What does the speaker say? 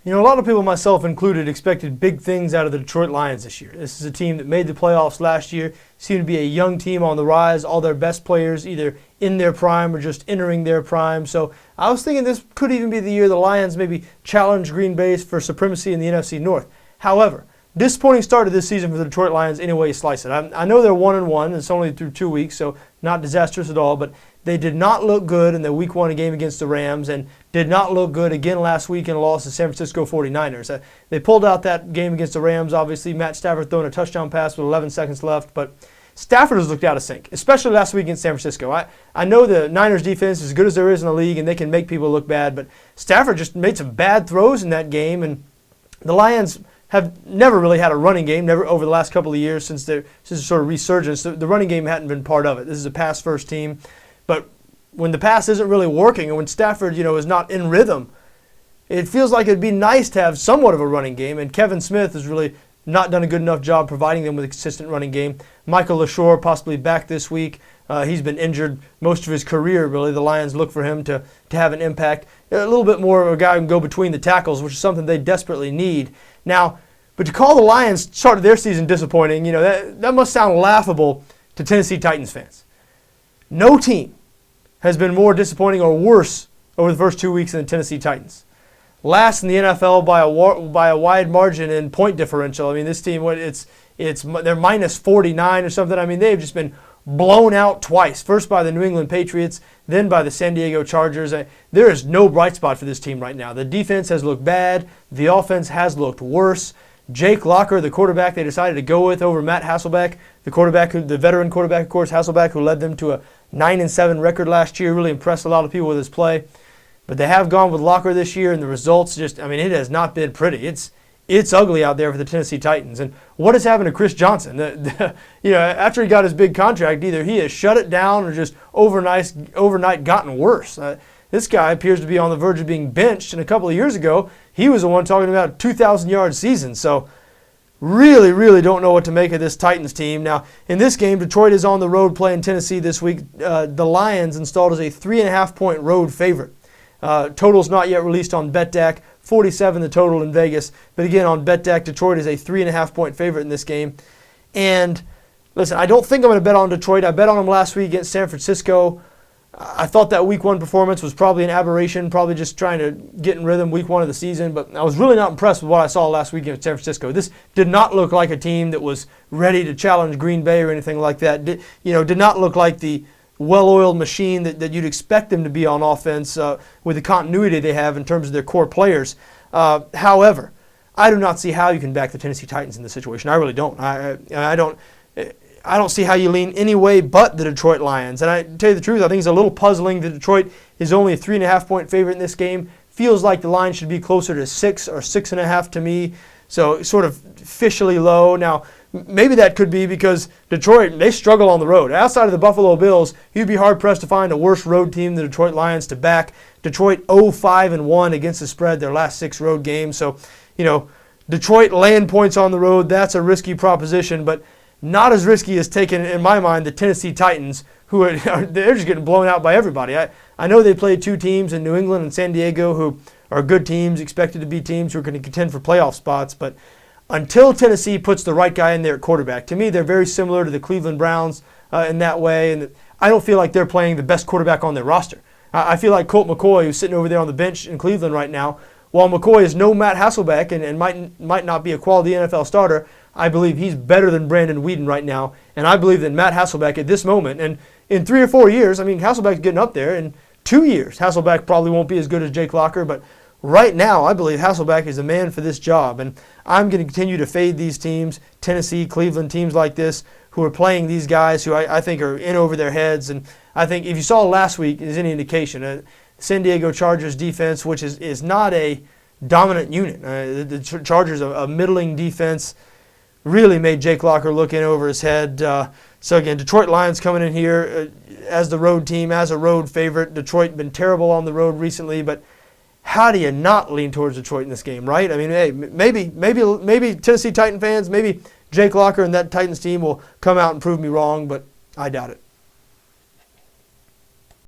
You know, a lot of people, myself included, expected big things out of the Detroit Lions this year. This is a team that made the playoffs last year, seemed to be a young team on the rise, all their best players either in their prime or just entering their prime. So I was thinking this could even be the year the Lions maybe challenge Green Bay for supremacy in the NFC North. However, disappointing start to this season for the Detroit Lions any way you slice it. I know they're 1-1, and it's only through 2 weeks, so not disastrous at all, but they did not look good in the Week 1 game against the Rams and did not look good again last week in a loss to San Francisco 49ers. They pulled out that game against the Rams, obviously. Matt Stafford throwing a touchdown pass with 11 seconds left, but Stafford has looked out of sync, especially last week against San Francisco. I know the Niners defense is as good as there is in the league, and they can make people look bad, but Stafford just made some bad throws in that game, and the Lions have never really had a running game, never over the last couple of years since their sort of resurgence. The running game hadn't been part of it. This is a pass-first team. But when the pass isn't really working and when Stafford, is not in rhythm, it feels like it'd be nice to have somewhat of a running game. And Kevin Smith has really not done a good enough job providing them with a consistent running game. Michael LaShore possibly back this week. He's been injured most of his career, really. The Lions look for him to have an impact. A little bit more of a guy who can go between the tackles, which is something they desperately need. Now, but to call the Lions started their season disappointing, that must sound laughable to Tennessee Titans fans. No team has been more disappointing or worse over the first 2 weeks than the Tennessee Titans. Last in the NFL by a wide margin in point differential. I mean, this team, they're minus 49 or something. I mean, they've just been blown out twice. First by the New England Patriots, then by the San Diego Chargers. There is no bright spot for this team right now. The defense has looked bad. The offense has looked worse. Jake Locker, the quarterback they decided to go with over Matt Hasselbeck, the veteran quarterback, of course, Hasselbeck, who led them to a 9-7 record last year, really impressed a lot of people with his play. But they have gone with Locker this year, and the results it has not been pretty. It's ugly out there for the Tennessee Titans. And what has happened to Chris Johnson? After he got his big contract, either he has shut it down or just overnight gotten worse. This guy appears to be on the verge of being benched, and a couple of years ago, he was the one talking about a 2,000-yard season. So really, really don't know what to make of this Titans team. Now, in this game, Detroit is on the road playing Tennessee this week. The Lions installed as a 3.5-point road favorite. Total's not yet released on BETDAQ. 47 the total in Vegas. But again, on BETDAQ, Detroit is a 3.5-point favorite in this game. And listen, I don't think I'm going to bet on Detroit. I bet on them last week against San Francisco. I thought that Week 1 performance was probably an aberration, probably just trying to get in rhythm Week 1 of the season, but I was really not impressed with what I saw last week against San Francisco. This did not look like a team that was ready to challenge Green Bay or anything like that. Did not look like the well-oiled machine that you'd expect them to be on offense with the continuity they have in terms of their core players. However, I do not see how you can back the Tennessee Titans in this situation. I really don't. I don't see how you lean any way but the Detroit Lions. And I tell you the truth, I think it's a little puzzling that Detroit is only a 3.5-point favorite in this game. Feels like the line should be closer to 6 or 6.5 to me. So sort of officially low. Now, maybe that could be because Detroit, they struggle on the road. Outside of the Buffalo Bills, you'd be hard-pressed to find a worse road team than the Detroit Lions to back. Detroit 0-5-1 against the spread their last 6 road games. So, Detroit laying points on the road, that's a risky proposition, but not as risky as taking, in my mind, the Tennessee Titans, they're just getting blown out by everybody. I know they played 2 teams in New England and San Diego who are good teams, expected to be teams who are going to contend for playoff spots, but until Tennessee puts the right guy in there at quarterback, to me they're very similar to the Cleveland Browns in that way, and I don't feel like they're playing the best quarterback on their roster. I feel like Colt McCoy, who's sitting over there on the bench in Cleveland right now, while McCoy is no Matt Hasselbeck and might not be a quality NFL starter, I believe he's better than Brandon Weeden right now, and I believe that Matt Hasselbeck at this moment, and in 3 or 4 years, Hasselbeck's getting up there. In 2 years, Hasselbeck probably won't be as good as Jake Locker, but right now, I believe Hasselbeck is the man for this job, and I'm going to continue to fade these teams, Tennessee, Cleveland, teams like this, who are playing these guys who I think are in over their heads, and I think if you saw last week is any indication, San Diego Chargers defense, which is not a dominant unit. The Chargers, a middling defense, really made Jake Locker look in over his head. So again, Detroit Lions coming in here as the road team, as a road favorite. Detroit been terrible on the road recently, but how do you not lean towards Detroit in this game, right? I mean, hey, maybe Tennessee Titan fans, maybe Jake Locker and that Titans team will come out and prove me wrong, but I doubt it.